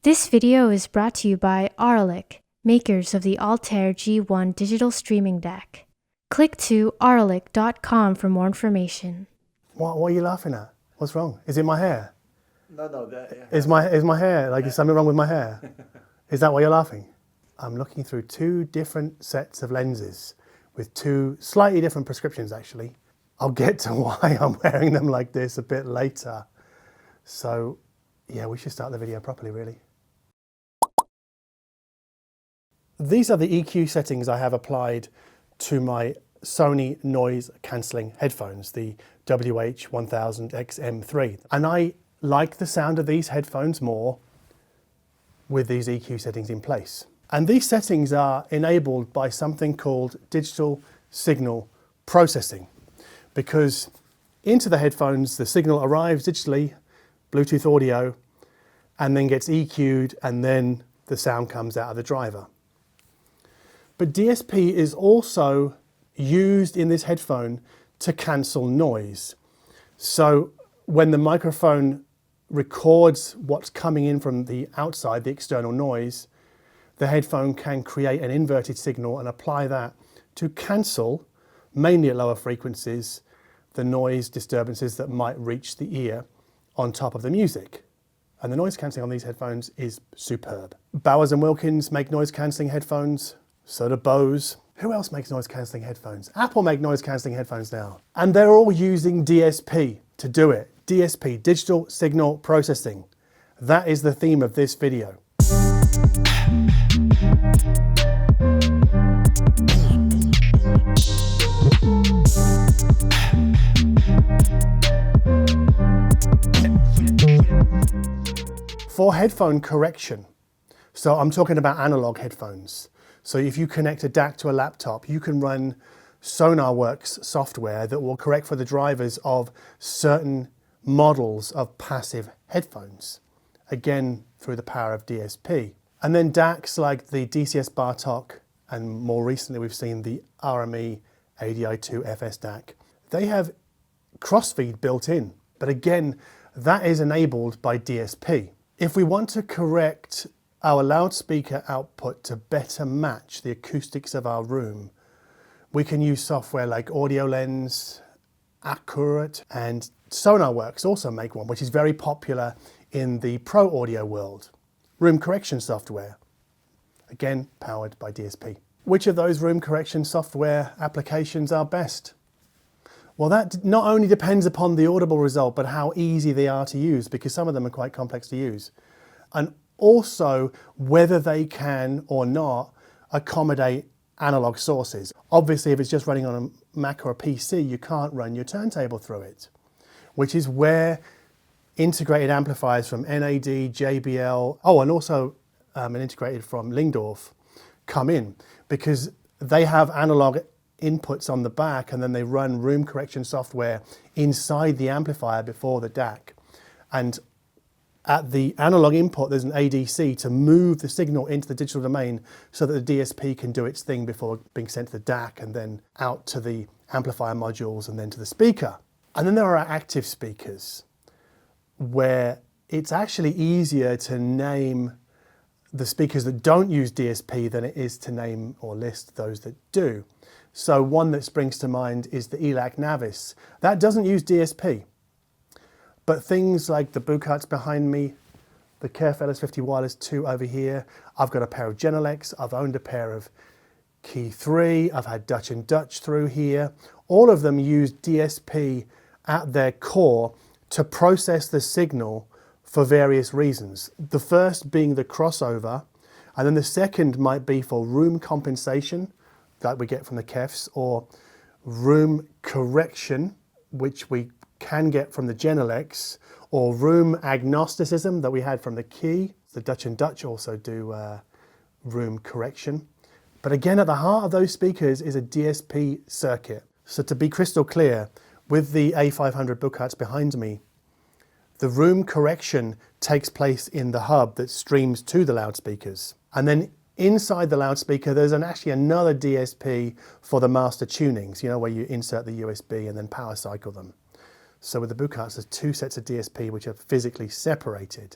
This video is brought to you by Audiolense, makers of the Altair G1 digital streaming deck. Click to Audiolense.com for more information. What are you laughing at? What's wrong? Is it my hair? No, that, yeah. Is my hair, like, is something wrong with my hair? Is that why you're laughing? I'm looking through two different sets of lenses with two slightly different prescriptions, actually. I'll get to why I'm wearing them like this a bit later. So, yeah, we should start the video properly, really. These are the EQ settings I have applied to my Sony noise cancelling headphones, the WH-1000XM3. And I like the sound of these headphones more with these EQ settings in place. And these settings are enabled by something called digital signal processing, because into the headphones, the signal arrives digitally, Bluetooth audio, and then gets EQ'd, and then the sound comes out of the driver. But DSP is also used in this headphone to cancel noise. So when the microphone records what's coming in from the outside, the external noise, the headphone can create an inverted signal and apply that to cancel, mainly at lower frequencies, the noise disturbances that might reach the ear on top of the music. And the noise cancelling on these headphones is superb. Bowers & Wilkins make noise cancelling headphones, so do Bose. Who else makes noise cancelling headphones? Apple make noise cancelling headphones now. And they're all using DSP to do it. DSP, digital signal processing. That is the theme of this video. For headphone correction, so I'm talking about analog headphones. So if you connect a DAC to a laptop, you can run Sonarworks software that will correct for the drivers of certain models of passive headphones, again through the power of DSP. And then DACs like the DCS Bartok, and more recently we've seen the RME ADI2 FS DAC, they have crossfeed built in, but again that is enabled by DSP. If we want to correct our loudspeaker output to better match the acoustics of our room, we can use software like Audiolense, Acourate, and Sonarworks also make one, which is very popular in the pro audio world. Room correction software, again powered by DSP. Which of those room correction software applications are best? Well, that not only depends upon the audible result, but how easy they are to use, because some of them are quite complex to use. And also whether they can or not accommodate analog sources. Obviously, if it's just running on a Mac or a PC, you can't run your turntable through it, which is where integrated amplifiers from NAD, JBL, and also an integrated from Lingdorf come in, because they have analog inputs on the back and then they run room correction software inside the amplifier before the DAC. And at the analog input, there's an ADC to move the signal into the digital domain so that the DSP can do its thing before being sent to the DAC and then out to the amplifier modules and then to the speaker. And then there are active speakers where it's actually easier to name the speakers that don't use DSP than it is to name or list those that do. So one that springs to mind is the ELAC Navis. That doesn't use DSP. But things like the Bucharts behind me, the KEF LS50 Wireless II over here, I've got a pair of Genelecs, I've owned a pair of Kii Three, I've had Dutch and Dutch through here. All of them use DSP at their core to process the signal for various reasons. The first being the crossover, and then the second might be for room compensation, that we get from the KEFs, or room correction, which we can get from the Genelecs, or room agnosticism that we had from the Kii. The Dutch and Dutch also do room correction. But again, at the heart of those speakers is a DSP circuit. So to be crystal clear, with the A500 Bucharts behind me, the room correction takes place in the hub that streams to the loudspeakers. And then inside the loudspeaker, there's actually another DSP for the master tunings, you know, where you insert the USB and then power cycle them. So with the Bucharts, there's two sets of DSP which are physically separated.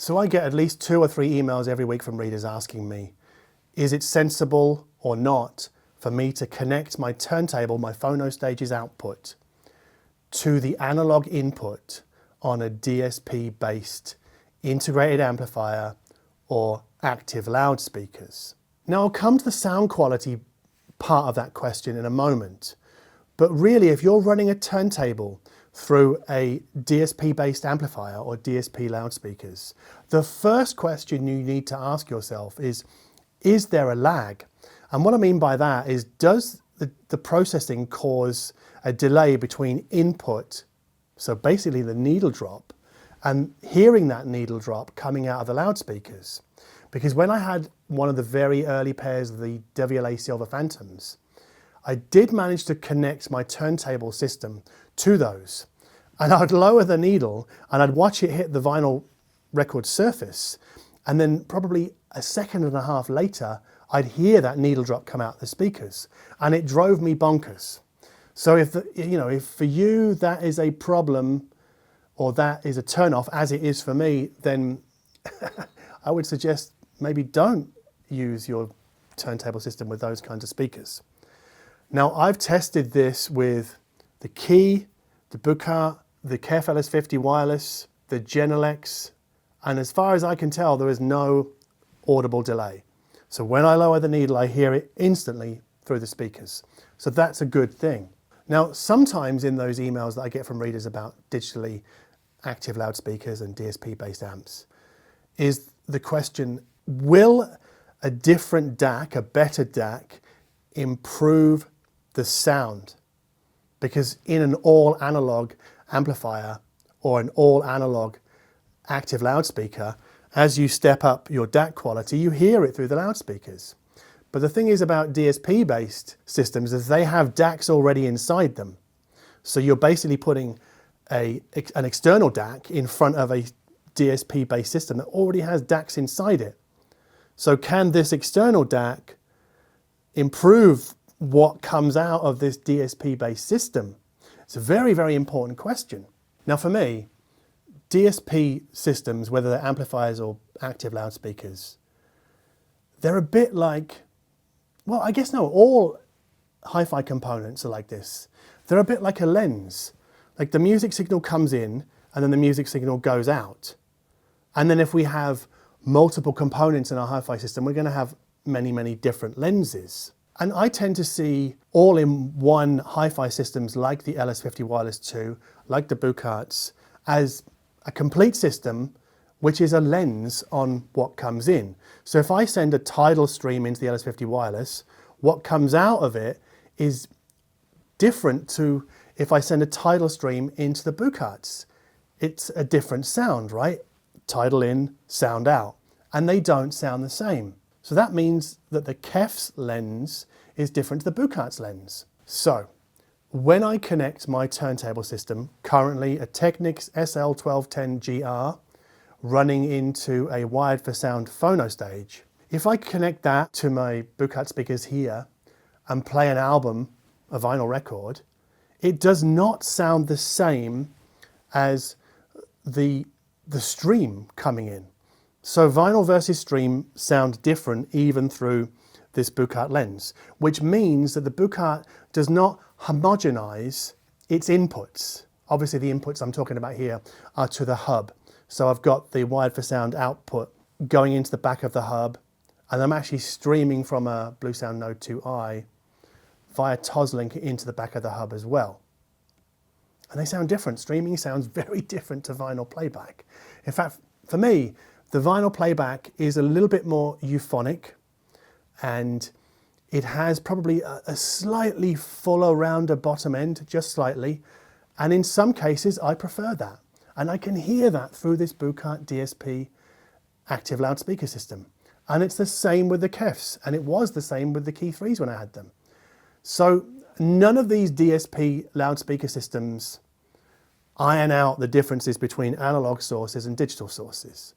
So I get at least 2 or 3 emails every week from readers asking me, is it sensible or not for me to connect my turntable, my phono stage's output, to the analog input on a DSP-based integrated amplifier or active loudspeakers? Now I'll come to the sound quality part of that question in a moment, but really if you're running a turntable through a DSP-based amplifier or DSP loudspeakers, the first question you need to ask yourself is there a lag? And what I mean by that is, does the processing cause a delay between input, so basically the needle drop, and hearing that needle drop coming out of the loudspeakers? Because when I had one of the very early pairs of the Devialet Silver Phantoms, I did manage to connect my turntable system to those. And I'd lower the needle and I'd watch it hit the vinyl record surface. And then probably a second and a half later, I'd hear that needle drop come out the speakers, and it drove me bonkers. So if for you that is a problem, or that is a turn-off, as it is for me, then I would suggest maybe don't use your turntable system with those kinds of speakers. Now, I've tested this with the Kii, the Buchardt, the KEF LS50 Wireless, the Genelec, and as far as I can tell, there is no audible delay. So when I lower the needle, I hear it instantly through the speakers. So that's a good thing. Now, sometimes in those emails that I get from readers about digitally active loudspeakers and DSP-based amps, is the question, will a different DAC, a better DAC, improve the sound? Because in an all-analog amplifier or an all-analog active loudspeaker, as you step up your DAC quality, you hear it through the loudspeakers. But the thing is about DSP-based systems is they have DACs already inside them. So you're basically putting an external DAC in front of a DSP-based system that already has DACs inside it. So can this external DAC improve what comes out of this DSP-based system? It's a very, very important question. Now for me, DSP systems, whether they're amplifiers or active loudspeakers, they're a bit like, well, I guess no, all hi-fi components are like this. They're a bit like a lens. Like the music signal comes in and then the music signal goes out. And then if we have multiple components in our hi-fi system, we're going to have many, many different lenses. And I tend to see all-in-one hi-fi systems like the LS50 Wireless II, like the Buchardts, as a complete system which is a lens on what comes in. So if I send a tidal stream into the LS50 Wireless, what comes out of it is different to if I send a tidal stream into the Buchardts. It's a different sound, right? Tidal in, sound out, and they don't sound the same. So that means that the KEF's lens is different to the Buchardt's lens. So when I connect my turntable system, currently a Technics SL-1210GR, running into a wired for sound phono stage, if I connect that to my Buchardt speakers here and play an album, a vinyl record, it does not sound the same as the stream coming in. So vinyl versus stream sound different even through this Buchardt lens, which means that the Buchardt does not homogenize its inputs. Obviously the inputs I'm talking about here are to the hub. So I've got the wired for sound output going into the back of the hub, and I'm actually streaming from a Bluesound Node 2i via Toslink into the back of the hub as well. And they sound different. Streaming sounds very different to vinyl playback. In fact, for me, the vinyl playback is a little bit more euphonic, and it has probably a slightly fuller, rounder bottom end, just slightly. And in some cases, I prefer that. And I can hear that through this Buchardt DSP active loudspeaker system. And it's the same with the KEFs, and it was the same with the Kii Threes when I had them. So none of these DSP loudspeaker systems iron out the differences between analog sources and digital sources.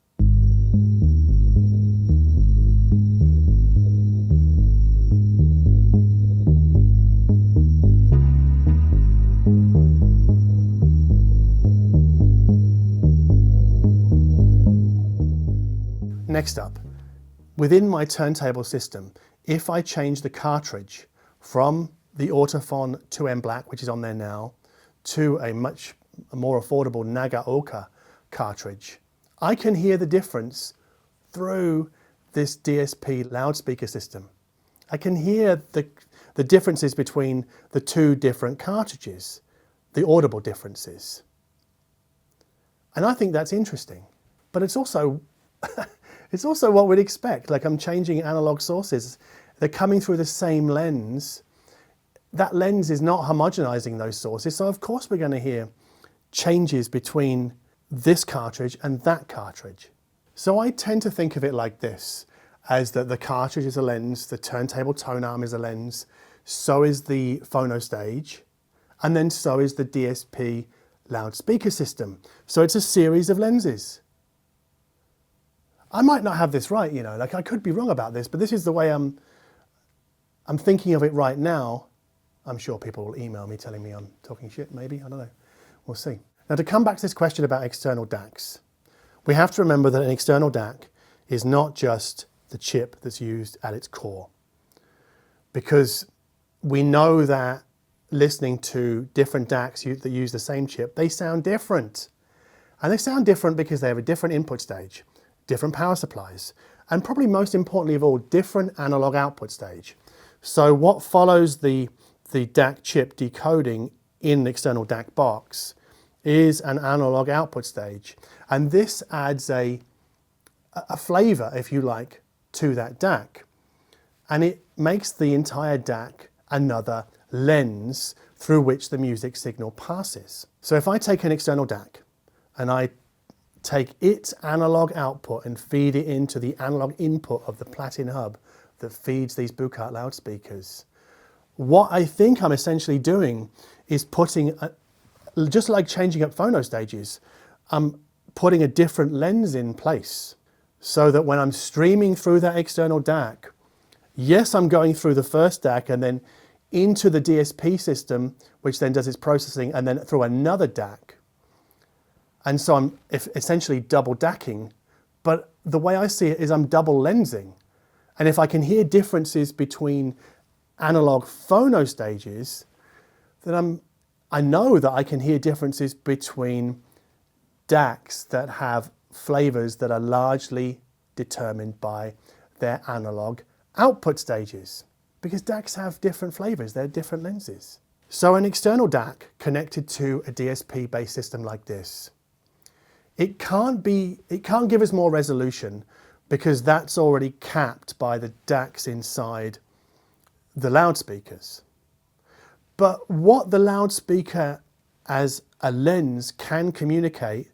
Next up, within my turntable system, if I change the cartridge from the Ortofon 2M Black, which is on there now, to a much more affordable NAGAOKA cartridge, I can hear the difference through this DSP loudspeaker system. I can hear the differences between the two different cartridges, the audible differences. And I think that's interesting. But it's also, it's also what we'd expect. Like, I'm changing analog sources. They're coming through the same lens. That lens is not homogenizing those sources. So of course we're going to hear changes between this cartridge and that cartridge. So I tend to think of it like this, as that the cartridge is a lens, the turntable tone arm is a lens, so is the phono stage, and then so is the DSP loudspeaker system. So it's a series of lenses. I might not have this right, you know, like I could be wrong about this, but this is the way I'm thinking of it right now. I'm sure people will email me telling me I'm talking shit, maybe, I don't know. We'll see. Now, to come back to this question about external DACs, we have to remember that an external DAC is not just the chip that's used at its core. Because we know that listening to different DACs that use the same chip, they sound different. And they sound different because they have a different input stage, different power supplies, and probably most importantly of all, different analog output stage. So what follows the DAC chip decoding in the external DAC box is an analog output stage. And this adds a flavor, if you like, to that DAC. And it makes the entire DAC another lens through which the music signal passes. So if I take an external DAC and I take its analog output and feed it into the analog input of the Platin hub that feeds these Buchardt loudspeakers, what I think I'm essentially doing is putting, just like changing up phono stages, I'm putting a different lens in place so that when I'm streaming through that external DAC, yes, I'm going through the first DAC and then into the DSP system, which then does its processing, and then through another DAC. And so I'm essentially double DACing, but the way I see it is I'm double lensing. And if I can hear differences between analog phono stages, then I know that I can hear differences between DACs that have flavors that are largely determined by their analog output stages, because DACs have different flavors, they're different lenses. So an external DAC connected to a DSP-based system like this, it can't give us more resolution because that's already capped by the DACs inside the loudspeakers. But what the loudspeaker as a lens can communicate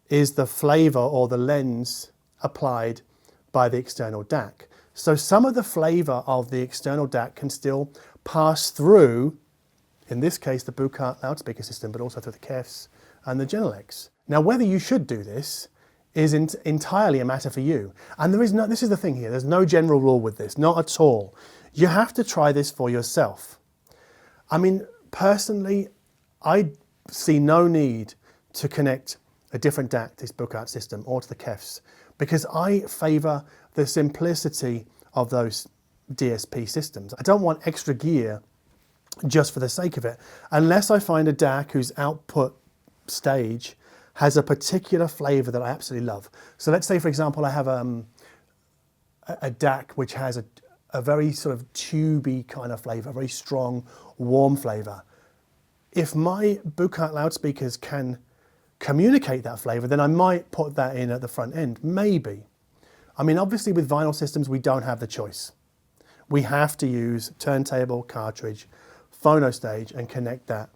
is the flavor or the lens applied by the external DAC. So some of the flavor of the external DAC can still pass through, in this case, the Buchardt loudspeaker system, but also through the KEFs and the Genelecs. Now, whether you should do this is entirely a matter for you. And this is the thing here, there's no general rule with this, not at all. You have to try this for yourself. I mean, personally, I see no need to connect a different DAC to this Buchardt system or to the KEFs, because I favor the simplicity of those DSP systems. I don't want extra gear just for the sake of it, unless I find a DAC whose output stage has a particular flavor that I absolutely love. So let's say, for example, I have a DAC which has a very sort of tubey kind of flavor, very strong, warm flavor. If my Buchardt loudspeakers can communicate that flavor, then I might put that in at the front end, maybe. I mean, obviously with vinyl systems, we don't have the choice. We have to use turntable, cartridge, phono stage, and connect that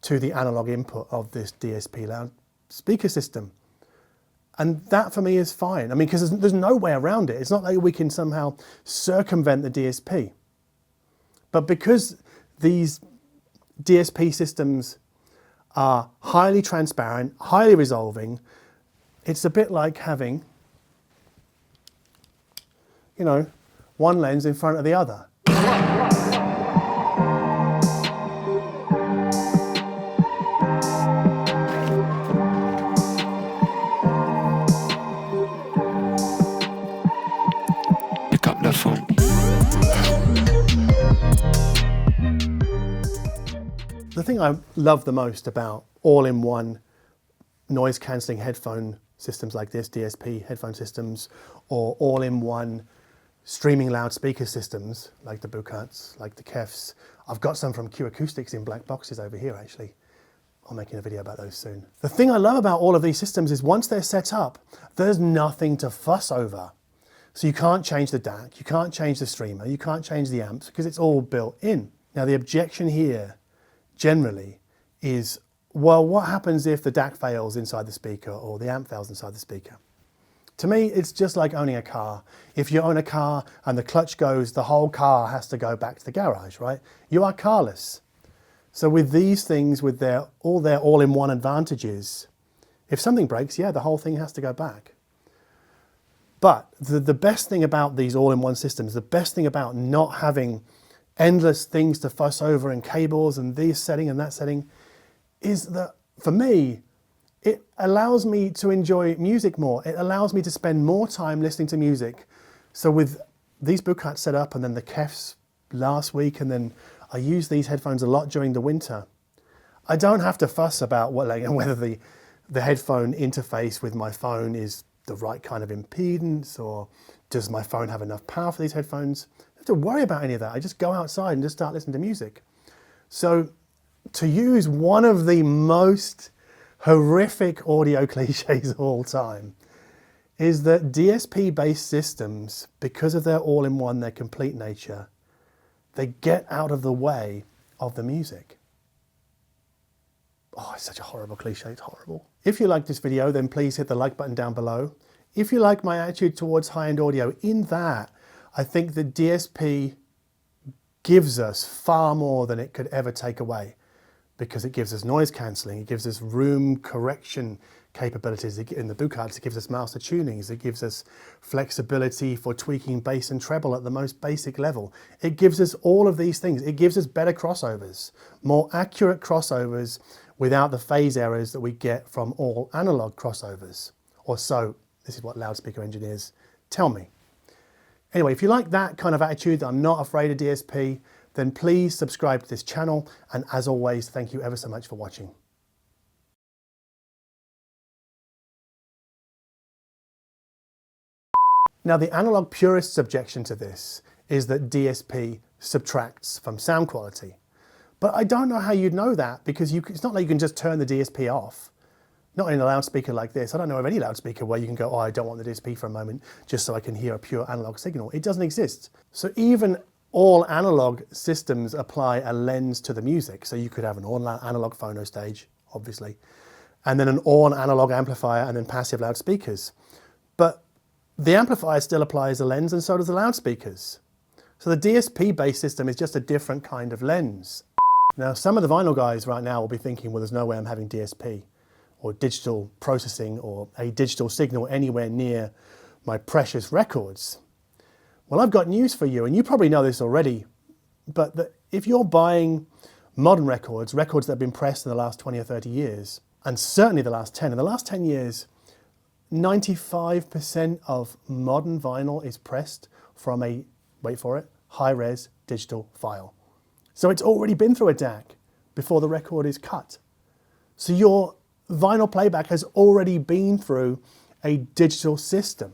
to the analog input of this DSP loudspeaker system. And that for me is fine. I mean, because there's no way around it. It's not like we can somehow circumvent the DSP. But because these DSP systems are highly transparent, highly resolving, it's a bit like having, you know, one lens in front of the other. Ortofon. The thing I love the most about all-in-one noise cancelling headphone systems like this, DSP headphone systems, or all-in-one streaming loudspeaker systems like the Bucharts, like the KEFs. I've got some from Q Acoustics in black boxes over here actually. I'm making a video about those soon. The thing I love about all of these systems is once they're set up, there's nothing to fuss over. So you can't change the DAC, you can't change the streamer, you can't change the amps because it's all built in. Now the objection here generally is, well, what happens if the DAC fails inside the speaker or the amp fails inside the speaker? To me, it's just like owning a car. If you own a car and the clutch goes, the whole car has to go back to the garage, right? You are carless. So with these things, with all their all-in-one advantages, if something breaks, yeah, the whole thing has to go back. But the best thing about these all-in-one systems, the best thing about not having endless things to fuss over and cables and this setting and that setting, is that for me, it allows me to enjoy music more. It allows me to spend more time listening to music. So with these Bucharts set up and then the KEFs last week, and then I use these headphones a lot during the winter, I don't have to fuss about whether the headphone interface with my phone is the right kind of impedance, or does my phone have enough power for these headphones. I don't have to worry about any of that. I just go outside and just start listening to music. So to use one of the most horrific audio cliches of all time is that DSP-based systems, because of their all-in-one, their complete nature, they get out of the way of the music. Oh, it's such a horrible cliche, it's horrible. If you like this video, then please hit the like button down below. If you like my attitude towards high-end audio, in that, I think that DSP gives us far more than it could ever take away, because it gives us noise cancelling, it gives us room correction capabilities. In the Bucharts, it gives us master tunings, it gives us flexibility for tweaking bass and treble at the most basic level. It gives us all of these things. It gives us better crossovers, more accurate crossovers without the phase errors that we get from all analog crossovers. Or so, this is what loudspeaker engineers tell me. Anyway, if you like that kind of attitude, that I'm not afraid of DSP, then please subscribe to this channel. And as always, thank you ever so much for watching. Now, the analog purist's objection to this is that DSP subtracts from sound quality. But I don't know how you'd know that, because it's not like you can just turn the DSP off. Not in a loudspeaker like this. I don't know of any loudspeaker where you can go, oh, I don't want the DSP for a moment, just so I can hear a pure analog signal. It doesn't exist. So even all analog systems apply a lens to the music. So you could have an all analog phono stage, obviously, and then an all analog amplifier and then passive loudspeakers. But the amplifier still applies a lens, and so does the loudspeakers. So the DSP-based system is just a different kind of lens. Now, some of the vinyl guys right now will be thinking, well, there's no way I'm having DSP or digital processing or a digital signal anywhere near my precious records. Well, I've got news for you, and you probably know this already, but if you're buying modern records that have been pressed in the last 20 or 30 years, and certainly the last 10, in the last 10 years, 95% of modern vinyl is pressed from a, wait for it, high-res digital file. So it's already been through a DAC before the record is cut. So your vinyl playback has already been through a digital system.